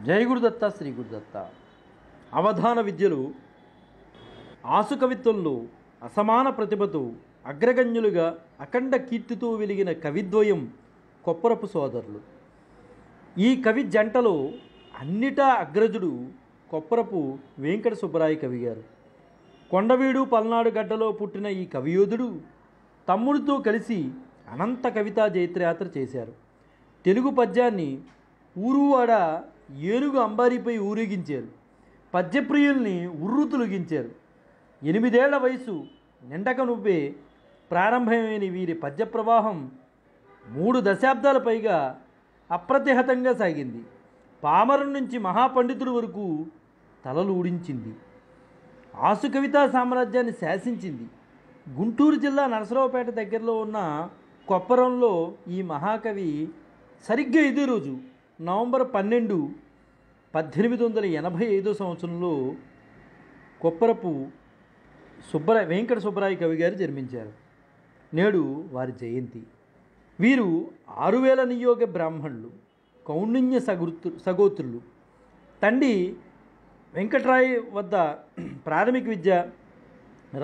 జై గురుదత్త శ్రీ గురుదత్త. అవధాన విద్యలు ఆసు కవిత్వంలో అసమాన ప్రతిభతో అగ్రగణ్యులుగా అఖండ కీర్తితో వెలిగిన కవిద్వయం కొప్పరపు సోదరులు. ఈ కవి జంటలో అన్నిటా అగ్రజుడు కొప్పరపు వెంకట సుబ్బరాయ కవి గారు. కొండవీడు పల్నాడు గడ్డలో పుట్టిన ఈ కవియోధుడు తమ్ముడితో కలిసి అనంత కవితా జైత్రయాత్ర చేశారు. తెలుగు పద్యాన్ని ఊరువాడ ఏనుగు అంబారీపై ఊరేగించారు. పద్యప్రియుల్ని ఉర్రు తొలగించారు. 8 ఏళ్ల వయసు నిండక నువ్వే ప్రారంభమైన వీరి పద్య ప్రవాహం 3 దశాబ్దాల పైగా అప్రతిహతంగా సాగింది. పామరం నుంచి మహాపండితుడి వరకు తలలు ఊడించింది. ఆసు కవితా సామ్రాజ్యాన్ని శాసించింది. గుంటూరు జిల్లా నరసరావుపేట దగ్గరలో ఉన్న కొప్పరంలో ఈ మహాకవి సరిగ్గా ఇదే రోజు నవంబర్ 12, 1885 సంవత్సరంలో కొప్పరపు వెంకట సుబ్బరాయ కవి గారు జన్మించారు. నేడు వారి జయంతి. వీరు 6000 నియోగ బ్రాహ్మణులు, కౌండిన్య సగోత్రులు. తండ్రి వెంకట్రాయ్ వద్ద ప్రాథమిక విద్య,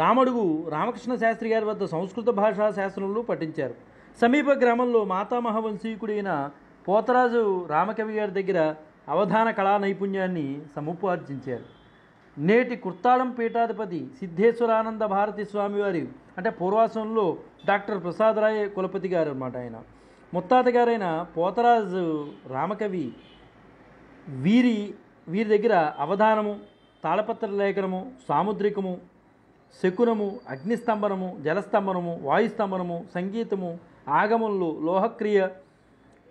రామడుగు రామకృష్ణ శాస్త్రి గారి వద్ద సంస్కృత భాషా శాస్త్రంలో పఠించారు. సమీప గ్రామంలో మాతామహవంశీకుడైన పోతరాజు రామకవి గారి దగ్గర అవధాన కళా నైపుణ్యాన్ని సముపార్జించారు. నేటి కుర్తాళం పీఠాధిపతి సిద్ధేశ్వరానంద భారతి స్వామివారి అంటే పూర్వాశ్రమంలో డాక్టర్ ప్రసాదరాయ కులపతి గారు అన్నమాట. ఆయన ముత్తాత గారైన పోతరాజు రామకవి వీరి దగ్గర అవధానము, తాళపత్ర లేఖనము, సాముద్రికము, శకునము, అగ్నిస్తంభనము, జలస్తంభనము, వాయుస్తంభనము, సంగీతము, ఆగమంలో లోహక్రియ,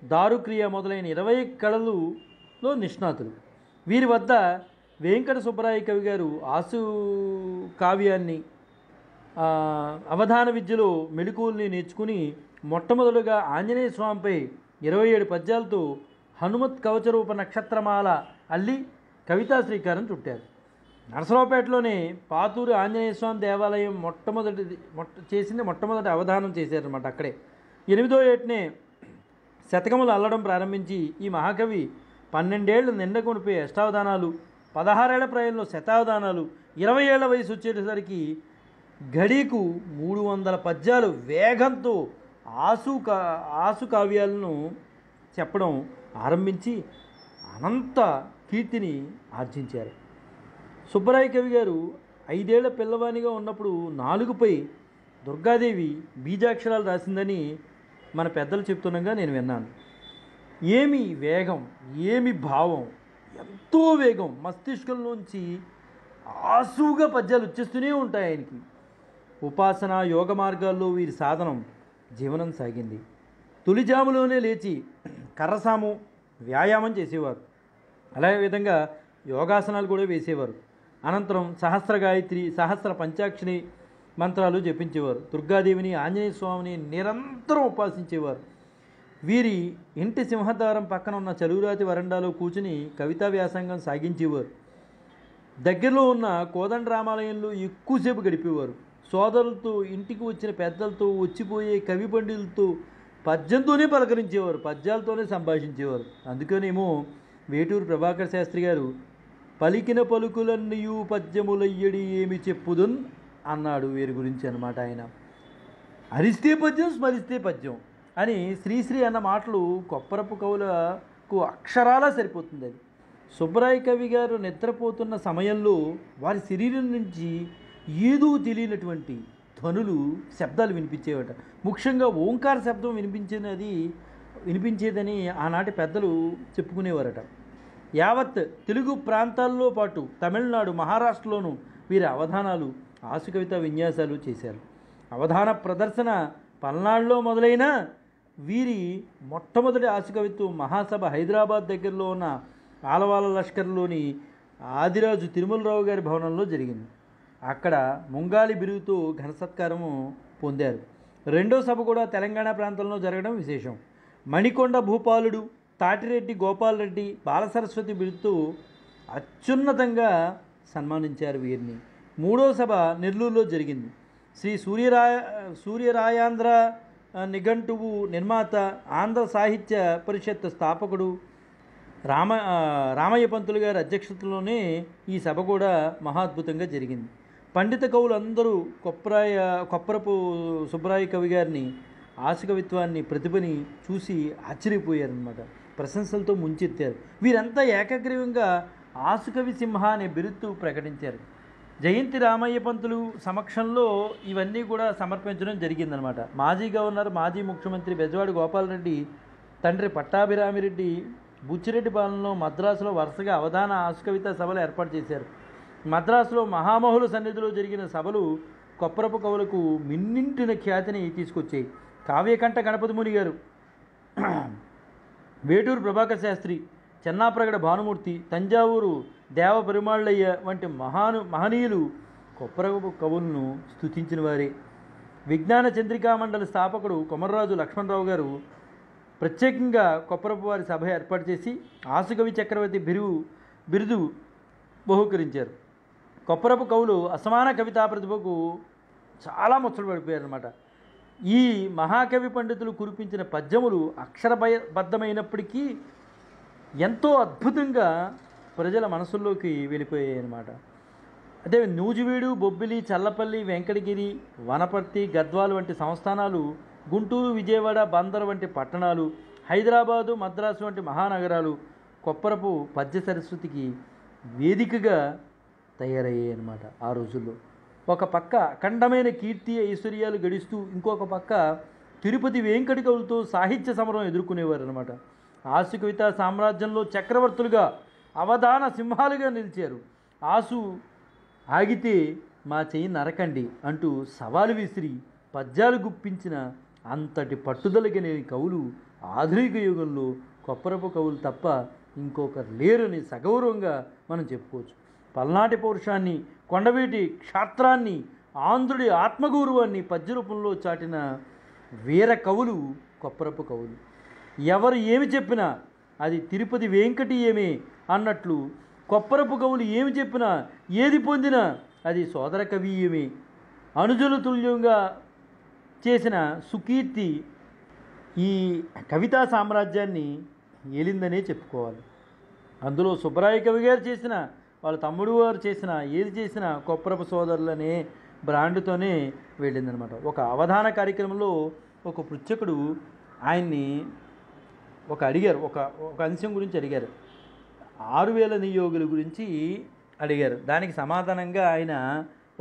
దారుక్రియ మొదలైన 20 కళలలో నిష్ణాతులు. వీరి వద్ద వెంకట సుబ్బరాయ కవి గారు ఆసు కావ్యాన్ని, అవధాన విద్యలో మెళకువల్ని నేర్చుకుని మొట్టమొదలుగా ఆంజనేయ స్వామిపై 27 పద్యాలతో హనుమత్ కవచరూప నక్షత్రమాల అల్లి కవితా శ్రీకారం చుట్టారు. నరసరావుపేటలోనే పాతూరు ఆంజనేయ స్వామి దేవాలయం మొట్టమొదటి అవధానం చేశారన్నమాట. అక్కడే 8వ ఏటనే శతకములు అల్లడం ప్రారంభించి ఈ మహాకవి 12 ఏళ్ళు నిండకొనిపై అష్టావధానాలు, 16 ఏళ్ల ప్రాయంలో శతావధానాలు, 20 ఏళ్ల వయసు వచ్చేసరికి గడికు 300 పద్యాలు వేగంతో ఆసు కావ్యాలను చెప్పడం ఆరంభించి అనంత కీర్తిని ఆర్జించారు. సుబ్బరాయ కవి గారు 5 ఏళ్ల పిల్లవానిగా ఉన్నప్పుడు నాలుగుపై దుర్గాదేవి బీజాక్షరాలు రాసిందని మన పెద్దలు చెప్తుండగా నేను విన్నాను. ఏమి వేగం, ఏమి భావం, ఎంతో వేగం. మస్తిష్కంలోంచి ఆసుగా పద్యాలు వచ్చేస్తూనే ఉంటాయి ఆయనకి. ఉపాసన, యోగ మార్గాల్లో వీరి సాధనం జీవనం సాగింది. తొలిజాములోనే లేచి కర్రసాము వ్యాయామం చేసేవారు. అలాగే విధంగా యోగాసనాలు కూడా వేసేవారు. అనంతరం సహస్ర గాయత్రి, సహస్ర పంచాక్షరి మంత్రాలు జపించేవారు. దుర్గాదేవిని, ఆంజనేయ స్వామిని నిరంతరం ఉపాసించేవారు. వీరి ఇంటి సింహద్వారం పక్కన ఉన్న చలువురాతి వరండాలో కూర్చుని కవితా వ్యాసంగం సాగించేవారు. దగ్గరలో ఉన్న కోదండ రామాలయంలో ఎక్కువసేపు గడిపేవారు. సోదరులతో, ఇంటికి వచ్చిన పెద్దలతో, వచ్చిపోయే కవి పండితులతో పద్యంతోనే పలకరించేవారు, పద్యాలతోనే సంభాషించేవారు. అందుకనేమో వేటూరు ప్రభాకర్ శాస్త్రి గారు పలికిన పలుకులన్నయూ పద్యములయ్యడి ఏమి చెప్పుదున్ అన్నాడు వీరి గురించి అన్నమాట. ఆయన అరిస్తే పద్యం, స్మరిస్తే పద్యం అని శ్రీశ్రీ అన్న మాటలు కొప్పరపు కవులకు అక్షరాలా సరిపోతుంది. అది సుబ్బరాయ కవి గారు నిద్రపోతున్న సమయంలో వారి శరీరం నుంచి ఏదో తెలియనటువంటి ధ్వనులు, శబ్దాలు వినిపించేవట. ముఖ్యంగా ఓంకార శబ్దం వినిపించేదని ఆనాటి పెద్దలు చెప్పుకునేవారట. యావత్ తెలుగు ప్రాంతాల్లో పాటు తమిళనాడు, మహారాష్ట్రలోనూ వీరి అవధానాలు, ఆసు కవిత విన్యాసాలు చేశారు. అవధాన ప్రదర్శన పల్నాడులో మొదలైన వీరి మొట్టమొదటి ఆసు కవిత్వం మహాసభ హైదరాబాద్ దగ్గరలో ఉన్న ఆలవాల లష్కర్లోని ఆదిరాజు తిరుమలరావు గారి భవనంలో జరిగింది. అక్కడ ముంగాలి బిరువుతో ఘన సత్కారము పొందారు. రెండో సభ కూడా తెలంగాణ ప్రాంతంలో జరగడం విశేషం. మణికొండ భూపాలుడు, తాటిరెడ్డి గోపాలరెడ్డి బాలసరస్వతి బిరుదుతో అత్యున్నతంగా సన్మానించారు వీరిని. మూడో సభ నెల్లూరులో జరిగింది. శ్రీ సూర్యరాయాంధ్ర నిఘంటువు నిర్మాత, ఆంధ్ర సాహిత్య పరిషత్ స్థాపకుడు, రామయ్య పంతులు గారి అధ్యక్షతలోనే ఈ సభ కూడా మహాద్భుతంగా జరిగింది. పండిత కవులు అందరూ కొప్పరపు సుబ్బరాయ కవి గారిని ఆశకవిత్వాన్ని, ప్రతిభని చూసి ఆశ్చర్యపోయారనమాట. ప్రశంసలతో ముంచెత్తారు. వీరంతా ఏకగ్రీవంగా ఆశకవి సింహ అనే బిరుదు ప్రకటించారు. జయంతి రామయ్య పంతులు సమక్షంలో ఇవన్నీ కూడా సమర్పించడం జరిగిందనమాట. మాజీ గవర్నర్, మాజీ ముఖ్యమంత్రి బెజవాడి గోపాలరెడ్డి తండ్రి పట్టాభిరామిరెడ్డి బుచ్చిరెడ్డి పాలనలో మద్రాసులో వరుసగా అవధాన ఆశకవిత సభలు ఏర్పాటు చేశారు. మద్రాసులో మహామహుల సన్నిధిలో జరిగిన సభలు కొప్పరపు కవులకు మిన్నింటిన ఖ్యాతిని తీసుకొచ్చాయి. కావ్యకంఠ గణపతి ముని గారు, వేటూరు ప్రభాకర్ శాస్త్రి, చెన్నాప్రగడ భానుమూర్తి, తంజావూరు దేవ పెరుమాళ్ళయ్య వంటి మహనీయులు కొప్పరపు కవులను స్తుతించిన వారే. విజ్ఞాన చంద్రికా మండలి స్థాపకుడు కొమర్రాజు లక్ష్మణరావు గారు ప్రత్యేకంగా కొప్పరపు వారి సభ ఏర్పాటు చేసి ఆశకవి చక్రవర్తి బిరుదు బహుకరించారు. కొప్పరపు కవులు అసమాన కవితా ప్రతిభకు చాలా ముచ్చలు పడిపోయారన్నమాట. ఈ మహాకవి పండితులు కురిపించిన పద్యములు అక్షరబద్ధమైనప్పటికీ ఎంతో అద్భుతంగా ప్రజల మనసుల్లోకి వెళ్ళిపోయాయి అన్నమాట. అదే నూజివీడు, బొబ్బిలి, చల్లపల్లి, వెంకటగిరి, వనపర్తి, గద్వాలు వంటి సంస్థానాలు, గుంటూరు, విజయవాడ, బందర్ వంటి పట్టణాలు, హైదరాబాదు, మద్రాసు వంటి మహానగరాలు కొప్పరపు పద్య సరస్వతికి వేదికగా తయారయ్యాయి అన్నమాట. ఆ రోజుల్లో ఒక పక్క అఖండమైన కీర్తి ఐశ్వర్యాలు గడిస్తూ ఇంకొక పక్క తిరుపతి వెంకట కవులతో సాహిత్య సమరం ఎదుర్కొనేవారు అనమాట. ఆశకవిత సామ్రాజ్యంలో చక్రవర్తులుగా, అవధాన సింహాలుగా నిలిచారు. ఆసు ఆగితే మా చెయ్యి నరకండి అంటూ సవాలు విసిరి పద్యాలు గుప్పించిన అంతటి పట్టుదలగలేని కవులు ఆధునిక యుగంలో కొప్పరపు కవులు తప్ప ఇంకొకరు లేరని సగౌరవంగా మనం చెప్పుకోవచ్చు. పల్నాటి పౌరుషాన్ని, కొండవీటి క్షాత్రాన్ని, ఆంధ్రుడి ఆత్మగౌరవాన్ని పద్య రూపంలో చాటిన వీర కవులు కొప్పరపు కవులు. ఎవరు ఏమి చెప్పినా అది తిరుపతి వెంకటీయమే అన్నట్లు కొప్పరపు కవులు ఏమి చెప్పినా, ఏది పొందినా అది సోదర కవీయమే. అనుజుల తుల్యంగా చేసిన సుకీర్తి ఈ కవితా సామ్రాజ్యాన్ని ఏలిందనే చెప్పుకోవాలి. అందులో సుబ్బరాయ కవి గారు చేసిన, వాళ్ళ తమ్ముడు వారు చేసిన, ఏది చేసినా కొప్పరపు సోదరులనే బ్రాండ్తోనే వెళ్ళిందనమాట. ఒక అవధాన కార్యక్రమంలో ఒక పృచ్ఛకుడు ఆయన్ని అడిగారు, ఒక అంశం గురించి అడిగారు. 6000 నియోగుల గురించి అడిగారు. దానికి సమాధానంగా ఆయన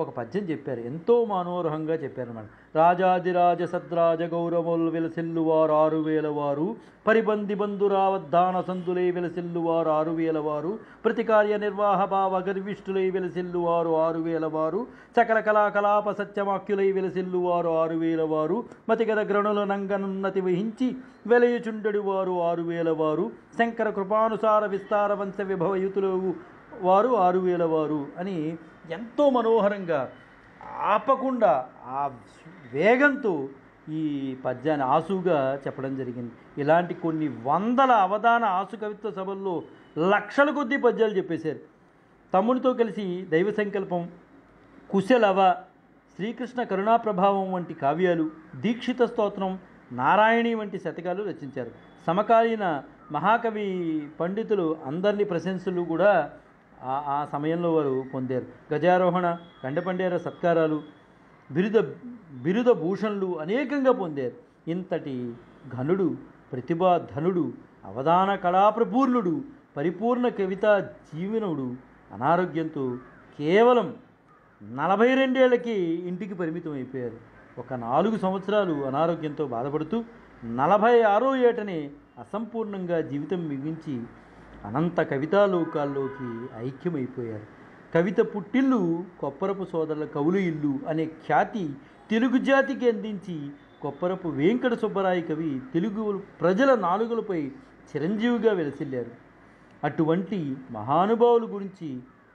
ఒక పద్యం చెప్పారు. ఎంతో మనోహరంగా చెప్పారన్నమాట. రాజాదిరాజ సద్రాజ గౌరవములు వెలసిల్లువారు 6000 వారు, పరిబంది బంధురావద్దాన సంతులై వెలసిల్లువారు 6000 వారు, ప్రతికార్య నిర్వాహ భావ గర్విష్ఠులై వెలసిల్లువారు 6000 వారు, సకల కళాకలాప సత్యమాక్యులై వెలసిల్లువారు 6000 వారు, మతిగద గ్రణుల నంగనున్నతి వహించి వెలయుచుండెడు వారు 6000 వారు, శంకర కృపానుసార విస్తార వంశ విభవయుతులు వారు 6000 వారు అని ఎంతో మనోహరంగా ఆపకుండా ఆ వేగంతో ఈ పద్యాన్ని ఆసుగా చెప్పడం జరిగింది. ఇలాంటి కొన్ని వందల అవధాన ఆసు కవిత్వ సభల్లో లక్షల కొద్దీ పద్యాలు చెప్పేశారు. తమ్ముడితో కలిసి దైవ సంకల్పం, కుశలవ, శ్రీకృష్ణ కరుణాప్రభావం వంటి కావ్యాలు, దీక్షిత స్తోత్రం, నారాయణి వంటి శతకాలు రచించారు. సమకాలీన మహాకవి పండితులు అందరినీ ప్రశంసలు కూడా ఆ సమయంలో వారు పొందారు. గజారోహణ, గండపండేర సత్కారాలు, బిరుద భూషణలు అనేకంగా పొందారు. ఇంతటి ఘనుడు, ప్రతిభాధనుడు, అవధాన కళాప్రపూర్ణుడు, పరిపూర్ణ కవితా జీవనుడు అనారోగ్యంతో కేవలం 42 ఏళ్లకి ఇంటికి పరిమితం అయిపోయారు. ఒక 4 సంవత్సరాలు అనారోగ్యంతో బాధపడుతూ 46వ ఏటనే అసంపూర్ణంగా జీవితం మిగించి అనంత కవితాలోకాల్లోకి ఐక్యమైపోయారు. కవిత పుట్టిల్లు కొప్పరపు సోదరుల కవులు ఇల్లు అనే ఖ్యాతి తెలుగు జాతికి అందించి కొప్పరపు వెంకట సుబ్బరాయ కవి తెలుగు ప్రజల నాలుకలపై చిరంజీవిగా వెలసిల్లారు. అటువంటి మహానుభావుల గురించి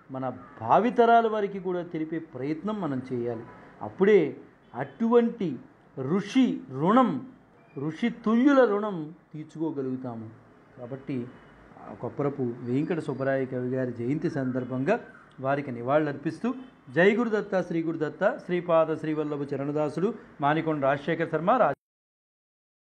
మన భావితరాల వారికి కూడా తెలిపే ప్రయత్నం మనం చేయాలి. అప్పుడే అటువంటి ఋషి తుల్యుల రుణం తీర్చుకోగలుగుతాము. కాబట్టి కొప్పరపు వెంకట సుబ్బరాయ కవి గారి జయంతి సందర్భంగా వారికి నివాళులర్పిస్తూ జై గురుదత్త, శ్రీ గురుదత్త, శ్రీపాద శ్రీవల్లభ చరణదాసుడు, మానికొండ రాజశేఖర శర్మ,